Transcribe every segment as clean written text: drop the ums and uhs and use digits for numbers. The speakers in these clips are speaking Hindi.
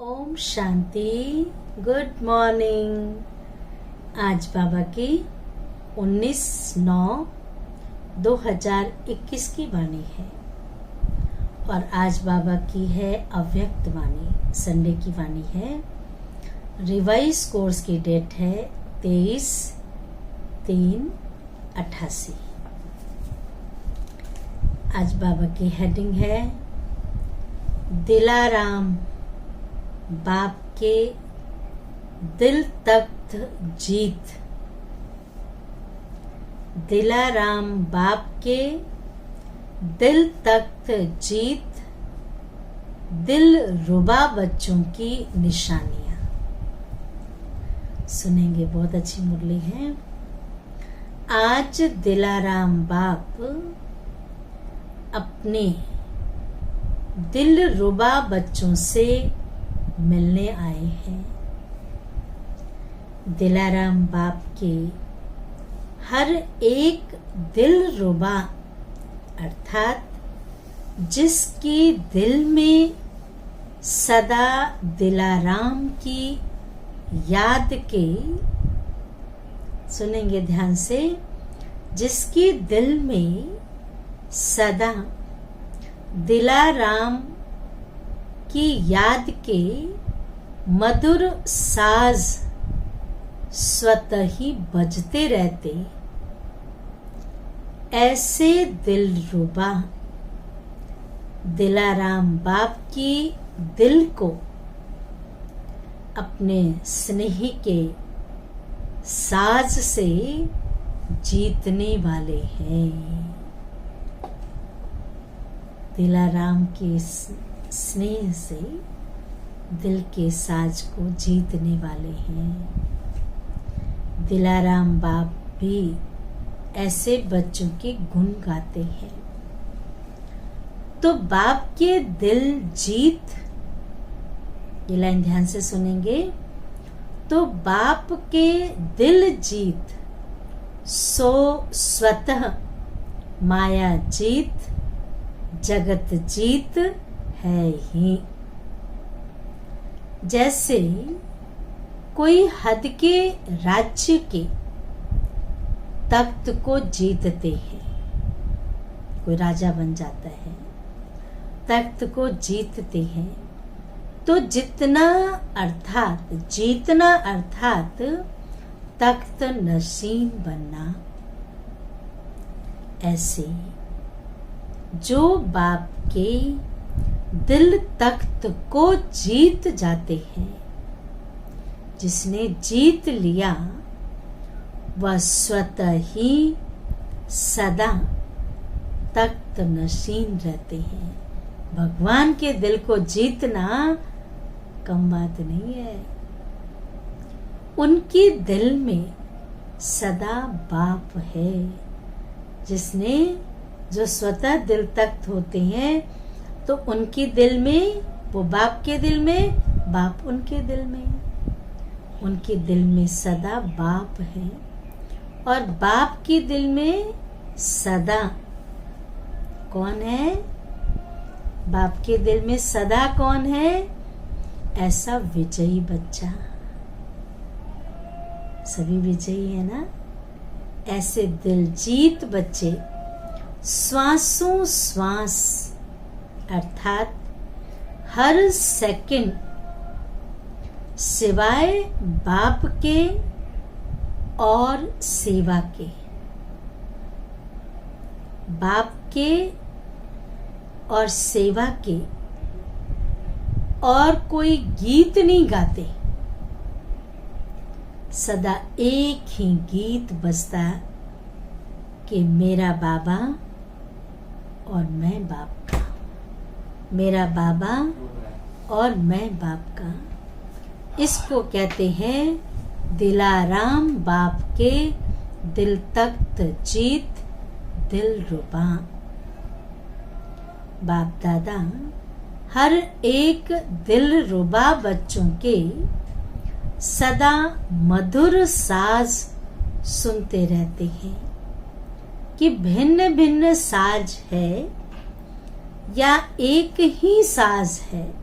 ओम शांति। Good morning. आज बाबा की 19/9/2021 की वाणी है और आज बाबा की है अव्यक्त वाणी, संडे की वाणी है। रिवाइज कोर्स की डेट है 23/3/88। आज बाबा की हेडिंग है दिलाराम बाप के दिल तख्त जीत। दिलाराम बाप के दिल तख्त जीत, दिल रुबा बच्चों की निशानियां। सुनेंगे, बहुत अच्छी मुरली है। आज दिलाराम बाप अपने दिल रुबा बच्चों से मिलने आए हैं। दिलाराम बाप के हर एक दिल रुबा अर्थात जिसकी दिल में सदा दिलाराम की याद के, सुनेंगे ध्यान से, जिसकी दिल में सदा दिलाराम की याद के मधुर साज स्वतः ही बजते रहते, ऐसे दिलरुबा दिलाराम बाप की दिल को अपने स्नेह के साज से जीतने वाले हैं। दिलाराम के स्नेह से दिल के साज को जीतने वाले हैं। दिलाराम बाप भी ऐसे बच्चों के गुण गाते हैं। तो बाप के दिल जीत, ये लाइन ध्यान से सुनेंगे। तो बाप के दिल जीत सो स्वतः माया जीत, जगत जीत है ही। जैसे कोई हद के राज्य के तख्त को जीतते हैं, कोई राजा बन जाता है, तख्त को जीतते हैं, तो जितना अर्थात जीतना अर्थात तख्त नशीन बनना। ऐसे जो बाप के दिल तख्त को जीत जाते हैं, जिसने जीत लिया वह स्वतः ही सदा तख्त नशीन रहते हैं। भगवान के दिल को जीतना कम बात नहीं है। उनके दिल में सदा बाप है, जिसने जो स्वतः दिल तख्त होते हैं, तो उनके दिल में, वो बाप के दिल में, बाप उनके दिल में, उनके दिल में सदा बाप है। और बाप के दिल में सदा कौन है? बाप के दिल में सदा कौन है? ऐसा विजयी बच्चा। सभी विजयी है ना? ऐसे दिल जीत बच्चे श्वासों श्वास अर्थात हर सेकंड सिवाय बाप के और सेवा के, बाप के और सेवा के और कोई गीत नहीं गाते। सदा एक ही गीत बजता कि मेरा बाबा और मैं बाप का, मेरा बाबा और मैं बाप का। इसको कहते हैं दिलाराम बाप के दिल तख्त जीत, दिल रुबा। बाप दादा हर एक दिल रुबा बच्चों के सदा मधुर साज सुनते रहते हैं कि भिन्न भिन्न साज है या एक ही साज है।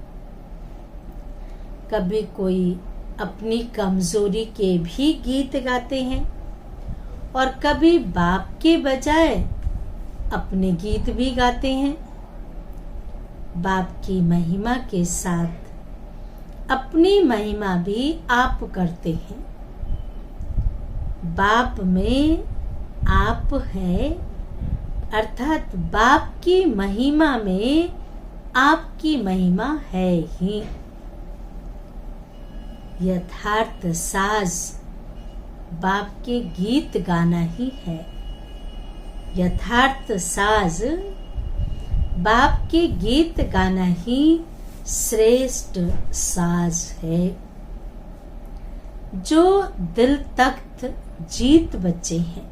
कभी कोई अपनी कमजोरी के भी गीत गाते हैं और कभी बाप के बजाय अपने गीत भी गाते हैं। बाप की महिमा के साथ अपनी महिमा भी आप करते हैं। बाप में आप है, अर्थात बाप की महिमा में आपकी महिमा है ही। यथार्थ साज बाप के गीत गाना ही है। यथार्थ साज बाप के गीत गाना ही श्रेष्ठ साज है। जो दिल तख्त जीत बच्चे हैं,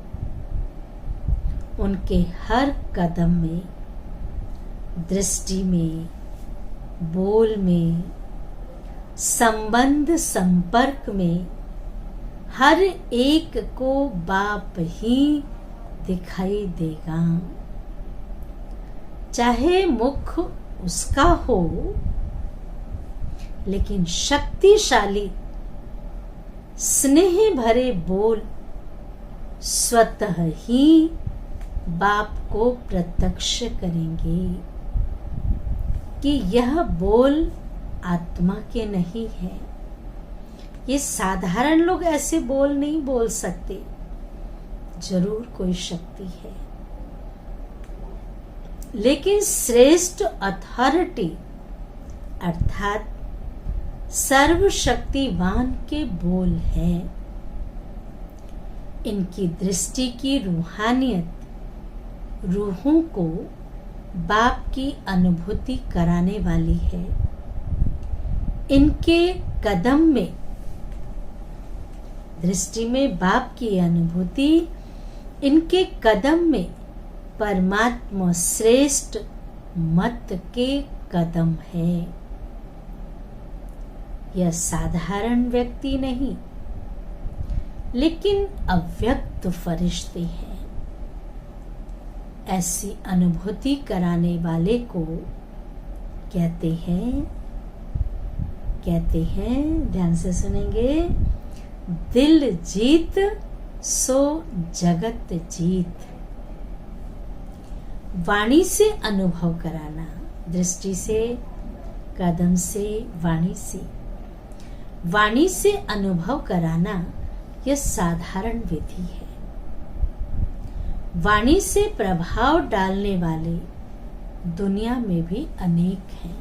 उनके हर कदम में, दृष्टि में, बोल में, संबंध संपर्क में हर एक को बाप ही दिखाई देगा। चाहे मुख उसका हो, लेकिन शक्तिशाली स्नेह भरे बोल स्वतः ही बाप को प्रत्यक्ष करेंगे कि यह बोल आत्मा के नहीं है। ये साधारण लोग ऐसे बोल नहीं बोल सकते, जरूर कोई शक्ति है। लेकिन श्रेष्ठ अथॉरिटी अर्थात सर्वशक्तिवान के बोल है। इनकी दृष्टि की रूहानियत रूहों को बाप की अनुभूति कराने वाली है। इनके कदम में, दृष्टि में बाप की अनुभूति, इनके कदम में परमात्मा श्रेष्ठ मत के कदम है। यह साधारण व्यक्ति नहीं, लेकिन अव्यक्त फरिश्ते हैं। ऐसी अनुभूति कराने वाले को कहते हैं, ध्यान से सुनेंगे, दिल जीत सो जगत जीत। वाणी से अनुभव कराना, दृष्टि से, कदम से, वाणी से अनुभव कराना, यह साधारण विधि है। वाणी से प्रभाव डालने वाले दुनिया में भी अनेक हैं,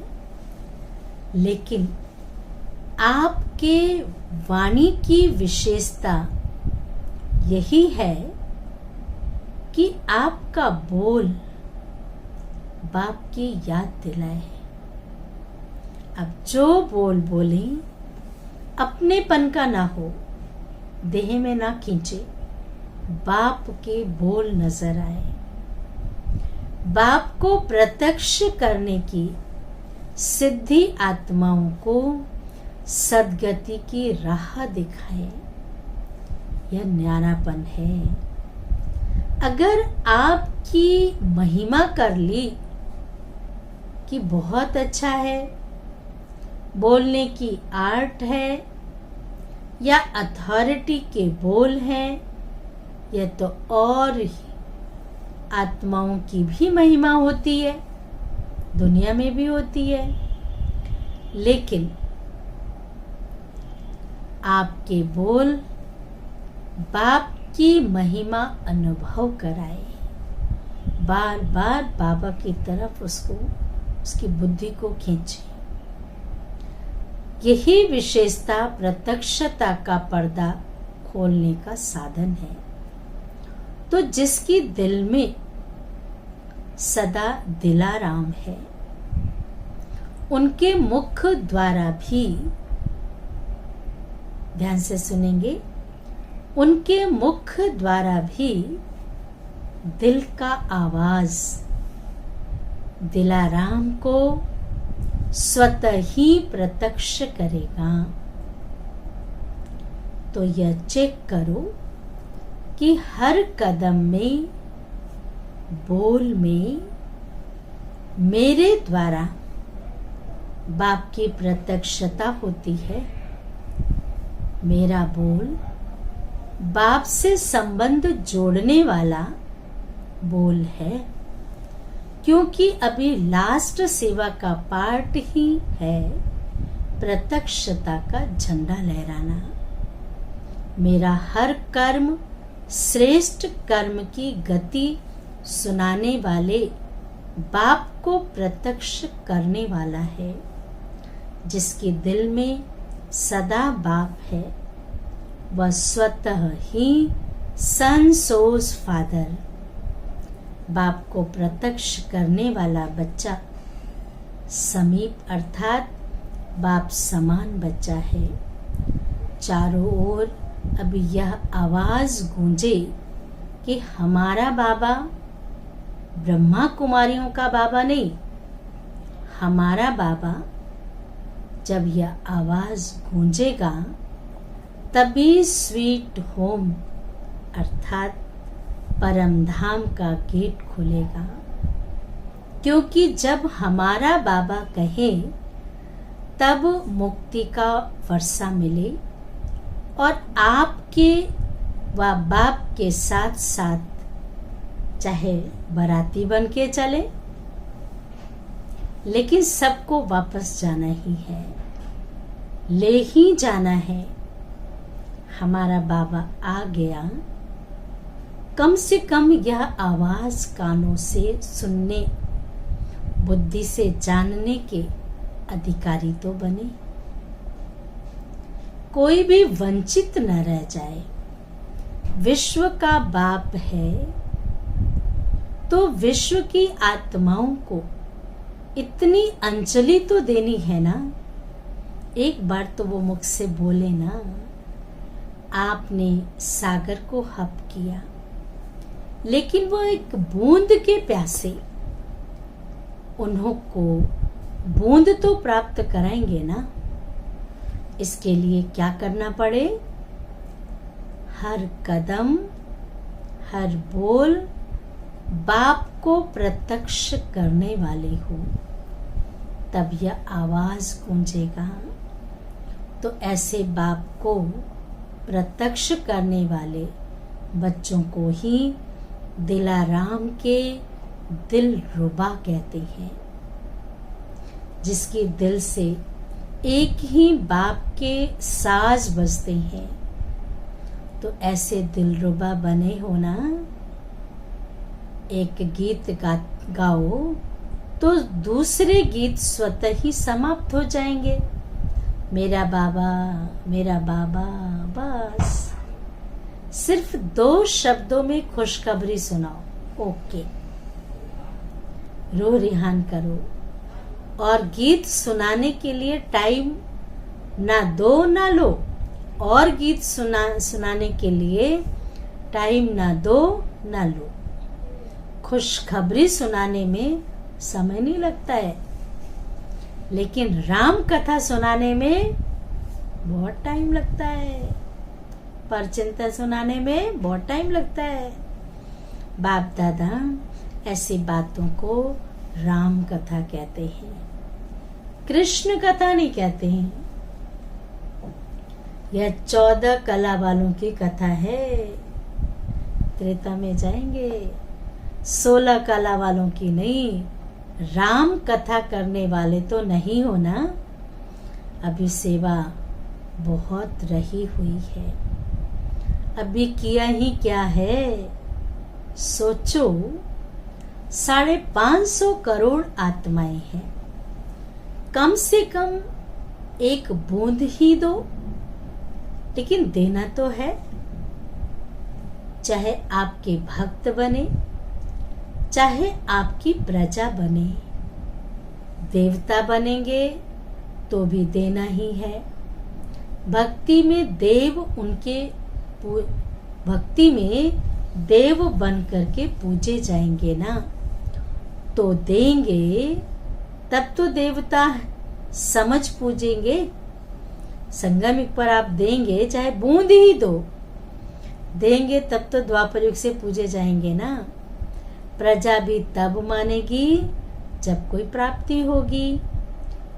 लेकिन आपके वाणी की विशेषता यही है कि आपका बोल बाप की याद दिलाए। अब जो बोल बोले अपनेपन का ना हो, देह में ना खींचे, बाप के बोल नजर आए, बाप को प्रत्यक्ष करने की सिद्धि आत्माओं को सद्गति की राह दिखाए। यह न्यारापन है। अगर आपकी महिमा कर ली कि बहुत अच्छा है, बोलने की आर्ट है या अथॉरिटी के बोल हैं, यह तो और ही आत्माओं की भी महिमा होती है, दुनिया में भी होती है। लेकिन आपके बोल बाप की महिमा अनुभव कराए, बार बार बाबा की तरफ उसकी बुद्धि को खींचे। यही विशेषता प्रत्यक्षता का पर्दा खोलने का साधन है। तो जिसकी दिल में सदा दिलाराम है, उनके मुख द्वारा भी, ध्यान से सुनेंगे, उनके मुख द्वारा भी दिल का आवाज दिलाराम को स्वतः ही प्रत्यक्ष करेगा। तो यह चेक करो कि हर कदम में, बोल में मेरे द्वारा बाप की प्रत्यक्षता होती है। मेरा बोल बाप से संबंध जोड़ने वाला बोल है, क्योंकि अभी लास्ट सेवा का पार्ट ही है प्रत्यक्षता का झंडा लहराना। मेरा हर कर्म श्रेष्ठ कर्म की गति सुनाने वाले बाप को प्रत्यक्ष करने वाला है, जिसके दिल में सदा बाप है। वह स्वतः ही सन सोज फादर, बाप को प्रत्यक्ष करने वाला बच्चा समीप अर्थात बाप समान बच्चा है। चारों ओर अब यह आवाज गूंजे कि हमारा बाबा ब्रह्मा कुमारियों का बाबा नहीं, हमारा बाबा। जब यह आवाज गूंजेगा तभी स्वीट होम अर्थात परम धाम का गेट खुलेगा, क्योंकि जब हमारा बाबा कहे तब मुक्ति का वर्षा मिले और आपके व बाप के साथ साथ चाहे बाराती बन के चले, लेकिन सबको वापस जाना ही है, ले ही जाना है। हमारा बाबा आ गया, कम से कम यह आवाज कानों से सुनने, बुद्धि से जानने के अधिकारी तो बने, कोई भी वंचित न रह जाए। विश्व का बाप है तो विश्व की आत्माओं को इतनी अंजलि तो देनी है ना। एक बार तो वो मुख से बोले ना, आपने सागर को हप किया, लेकिन वो एक बूंद के प्यासे, उन्हों को बूंद तो प्राप्त कराएंगे ना। इसके लिए क्या करना पड़े? हर कदम हर बोल बाप को प्रत्यक्ष करने वाले हो, तब यह आवाज गूंजेगा। तो ऐसे बाप को प्रत्यक्ष करने वाले बच्चों को ही दिलाराम के दिल रुबा कहते हैं, जिसके दिल से एक ही बाप के साज बजते हैं। तो ऐसे दिलरुबा बने हो ना। एक गीत गाओ तो दूसरे गीत स्वतः ही समाप्त हो जाएंगे। मेरा बाबा, बस सिर्फ 2 शब्दों में खुशखबरी सुनाओ, ओके। रो रिहान करो और गीत सुनाने के लिए टाइम ना दो ना लो, और गीत सुनाने के लिए टाइम ना दो ना लो। खुशखबरी सुनाने में समय नहीं लगता है, लेकिन राम कथा सुनाने में बहुत टाइम लगता है, परचिंता सुनाने में बहुत टाइम लगता है। बाप दादा ऐसी बातों को राम कथा कहते हैं, कृष्ण कथा नहीं कहते हैं। यह 14 कला वालों की कथा है, त्रेता में जाएंगे। 16 कला वालों की नहीं, राम कथा करने वाले तो नहीं हो ना। अभी सेवा बहुत रही हुई है, अभी किया ही क्या है। सोचो 550 करोड़ आत्माएं हैं, कम से कम एक बूंद ही दो, लेकिन देना तो है। चाहे आपके भक्त बने, चाहे आपकी प्रजा बने, देवता बनेंगे तो भी देना ही है। भक्ति में देव बन करके पूजे जाएंगे ना, तो देंगे तब तो देवता समझ पूजेंगे। संगम पर आप देंगे, चाहे बूंद ही दो, देंगे तब तो द्वापर युग से पूजे जाएंगे ना। प्रजा भी तब मानेगी जब कोई प्राप्ति होगी।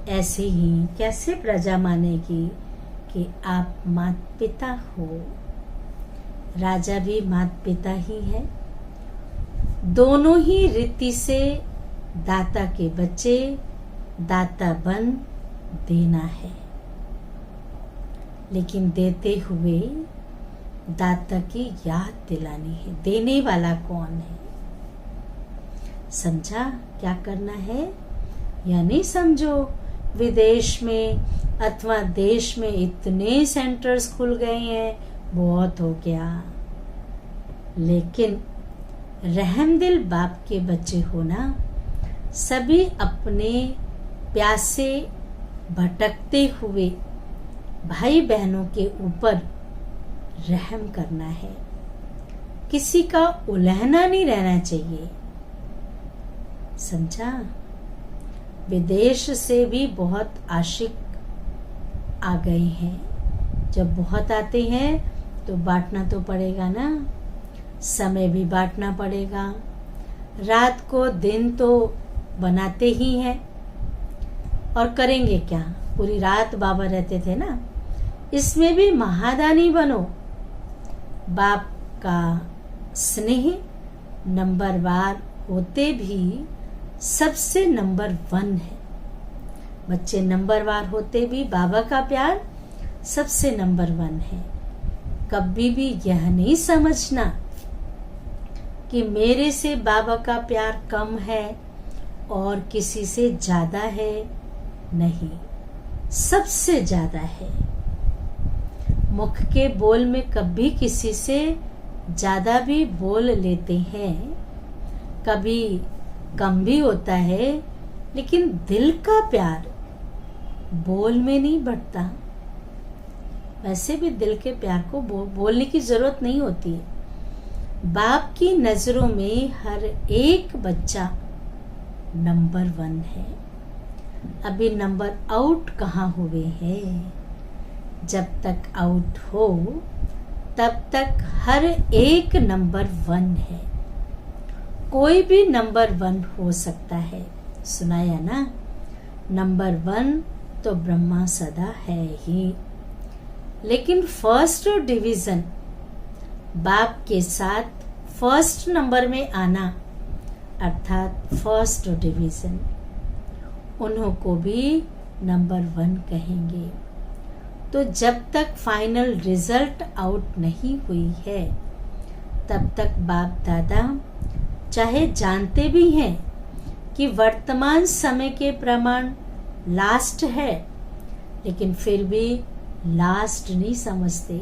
ऐसे ही कैसे प्रजा मानेगी कि आप माता पिता हो। राजा भी माता पिता ही है। दोनों ही रीति से दाता के बच्चे दाता बन देना है, लेकिन देते हुए दाता की याद दिलानी है। देने वाला कौन है, समझा क्या करना है या नहीं समझो। विदेश में अथवा देश में इतने सेंटर्स खुल गए हैं, बहुत हो गया, लेकिन रहमदिल बाप के बच्चे होना, सभी अपने प्यासे भटकते हुए भाई बहनों के ऊपर रहम करना है। किसी का उलहना नहीं रहना चाहिए, समझा। विदेश से भी बहुत आशिक आ गए हैं। जब बहुत आते हैं तो बांटना तो पड़ेगा ना, समय भी बांटना पड़ेगा। रात को दिन तो बनाते ही हैं, और करेंगे क्या, पूरी रात बाबा रहते थे ना। इसमें भी महादानी बनो। बाप का स्नेह नंबरवार होते भी सबसे नंबर 1 है। बच्चे नंबरवार होते भी बाबा का प्यार सबसे नंबर 1 है। कभी भी यह नहीं समझना कि मेरे से बाबा का प्यार कम है और किसी से ज्यादा है, नहीं, सबसे ज्यादा है। मुख के बोल में कभी किसी से ज्यादा भी बोल लेते हैं, कभी कम भी होता है, लेकिन दिल का प्यार बोल में नहीं बढ़ता। वैसे भी दिल के प्यार को बोलने की जरूरत नहीं होती है। बाप की नजरों में हर एक बच्चा नंबर 1 है। अभी नंबर आउट कहाँ हुए हैं। जब तक आउट हो तब तक हर एक नंबर 1 है। कोई भी नंबर 1 हो सकता है। सुनाया ना, नंबर 1 तो ब्रह्मा सदा है ही, लेकिन फर्स्ट डिवीजन बाप के साथ फर्स्ट नंबर में आना, अर्थात फर्स्ट डिवीजन, उन्हों को भी नंबर 1 कहेंगे। तो जब तक फाइनल रिजल्ट आउट नहीं हुई है, तब तक बाप दादा चाहे जानते भी हैं कि वर्तमान समय के प्रमाण लास्ट है, लेकिन फिर भी लास्ट नहीं समझते।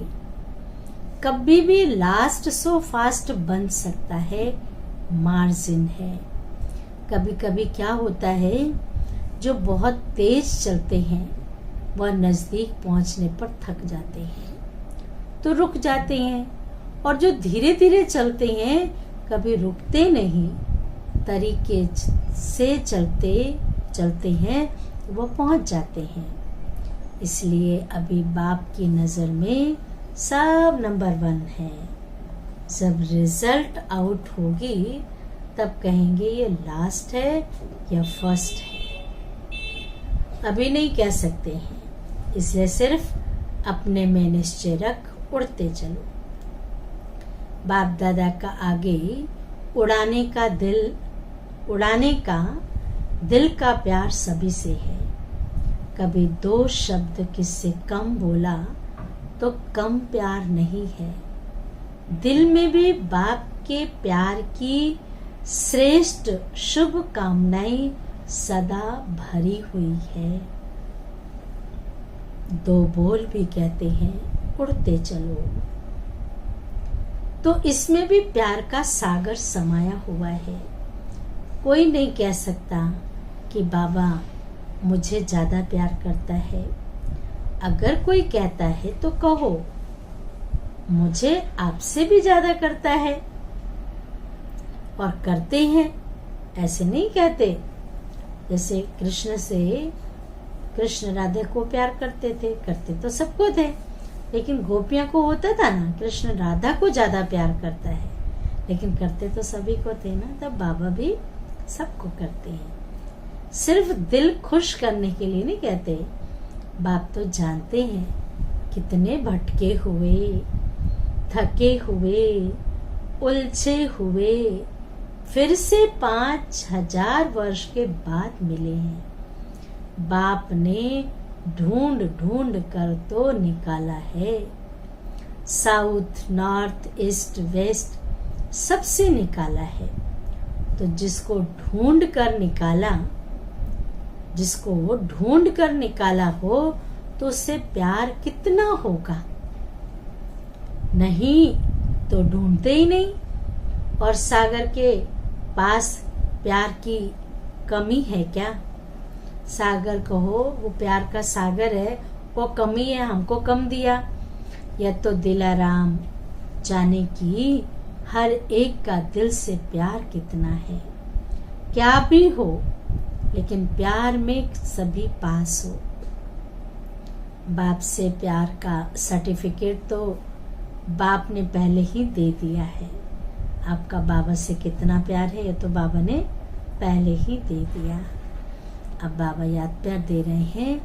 कभी भी लास्ट सो फास्ट बन सकता है, मार्जिन है। कभी कभी क्या होता है, जो बहुत तेज चलते हैं वह नजदीक पहुंचने पर थक जाते हैं तो रुक जाते हैं, और जो धीरे धीरे चलते हैं कभी रुकते नहीं, तरीके से चलते हैं वो पहुंच जाते हैं। इसलिए अभी बाप की नजर में सब नंबर 1 है। जब रिजल्ट आउट होगी तब कहेंगे ये लास्ट है या फर्स्ट है, अभी नहीं कह सकते हैं। इसलिए सिर्फ अपने में निश्चय रख उड़ते चलो। बाप दादा का आगे उड़ाने का दिल का प्यार सभी से है। कभी 2 शब्द किससे कम बोला तो कम प्यार नहीं है। दिल में भी बाप के प्यार की श्रेष्ठ शुभ कामनाएं सदा भरी हुई है। 2 बोल भी कहते हैं उड़ते चलो। तो इसमें भी प्यार का सागर समाया हुआ है। कोई नहीं कह सकता कि बाबा मुझे ज्यादा प्यार करता है। अगर कोई कहता है तो कहो मुझे आपसे भी ज्यादा करता है, और करते हैं, ऐसे नहीं कहते। जैसे कृष्ण राधे को प्यार करते तो सबको थे, लेकिन गोपियां को होता था ना, कृष्ण राधा को ज्यादा प्यार करता है, लेकिन करते तो सभी को थे ना। तब बाबा भी सबको करते हैं। सिर्फ दिल खुश करने के लिए नहीं कहते। बाप तो जानते हैं कितने भटके हुए, थके हुए, उलझे हुए फिर से 5000 वर्ष के बाद मिले हैं। बाप ने ढूंढ ढूंढ कर तो निकाला है, साउथ, नॉर्थ, ईस्ट, वेस्ट सबसे निकाला है। तो जिसको ढूंढ कर निकाला हो तो उससे प्यार कितना होगा। नहीं तो ढूंढते ही नहीं। और सागर के पास प्यार की कमी है क्या? सागर कहो, वो प्यार का सागर है, वो कमी है, हमको कम दिया। या तो दिलाराम जाने की हर एक का दिल से प्यार कितना है। क्या भी हो लेकिन प्यार में सभी पास हो। बाप से प्यार का सर्टिफिकेट तो बाप ने पहले ही दे दिया है। आपका बाबा से कितना प्यार है ये तो बाबा ने पहले ही दे दिया। अब बाबा याद प्यार दे रहे हैं।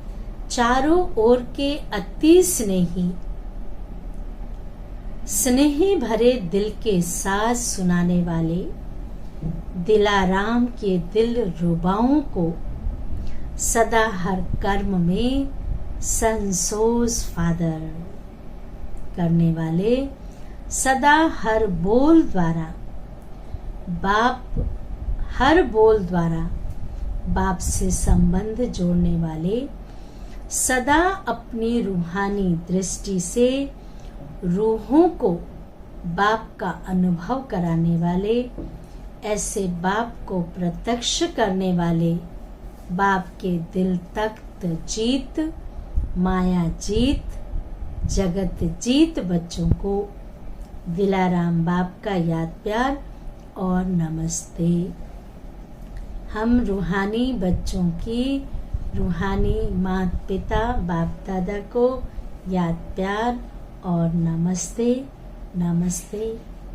चारों ओर के अति स्नेही भरे दिल के साज सुनाने वाले दिलाराम के दिल रुबाओं को सदा हर कर्म में संसोज फादर करने वाले, सदा हर बोल द्वारा बाप से संबंध जोड़ने वाले, सदा अपनी रूहानी दृष्टि से रूहों को बाप का अनुभव कराने वाले, ऐसे बाप को प्रत्यक्ष करने वाले, बाप के दिल तख्त जीत, माया जीत, जगत जीत बच्चों को दिलाराम बाप का याद प्यार और नमस्ते। हम रूहानी बच्चों की रूहानी माता पिता बाप दादा को याद प्यार और नमस्ते नमस्ते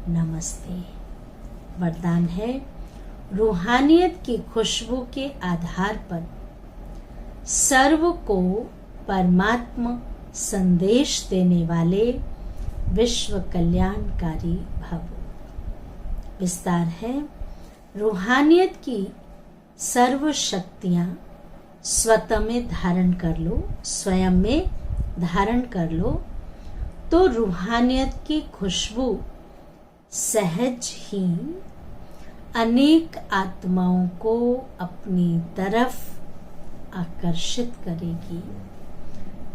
नमस्ते। वरदान है, रूहानियत की खुशबू के आधार पर सर्व को परमात्मा संदेश देने वाले विश्व कल्याणकारी भव। विस्तार है, रूहानियत की सर्व शक्तियां स्वयं में धारण कर लो तो रूहानियत की खुशबू सहज ही अनेक आत्माओं को अपनी तरफ आकर्षित करेगी।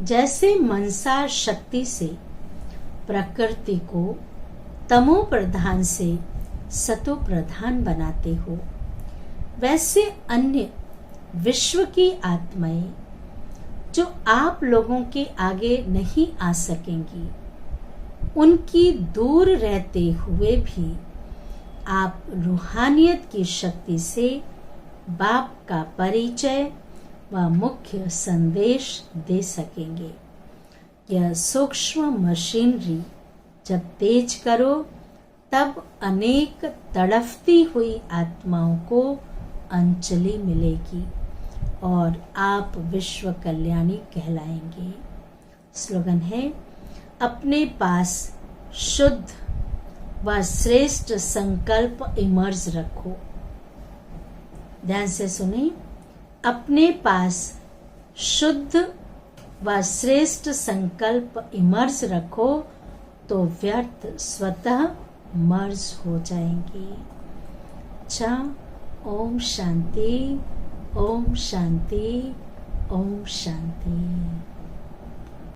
जैसे मनसा शक्ति से प्रकृति को तमो प्रधान से सतो प्रधान बनाते हो, वैसे अन्य विश्व की आत्माएं जो आप लोगों के आगे नहीं आ सकेंगी, उनकी दूर रहते हुए भी आप रूहानियत की शक्ति से बाप का परिचय व मुख्य संदेश दे सकेंगे। यह सूक्ष्म मशीनरी जब तेज करो तब अनेक तड़फती हुई आत्माओं को अंजलि मिलेगी और आप विश्व कल्याणी कहलाएंगे। स्लोगन है, अपने पास शुद्ध व श्रेष्ठ संकल्प इमर्ज रखो। ध्यान से सुनिए, अपने पास शुद्ध व श्रेष्ठ संकल्प इमर्ज रखो तो व्यर्थ स्वतः मर्ज हो जाएंगे। अच्छा, ओम शांति, ओम शांति, ओम शांति।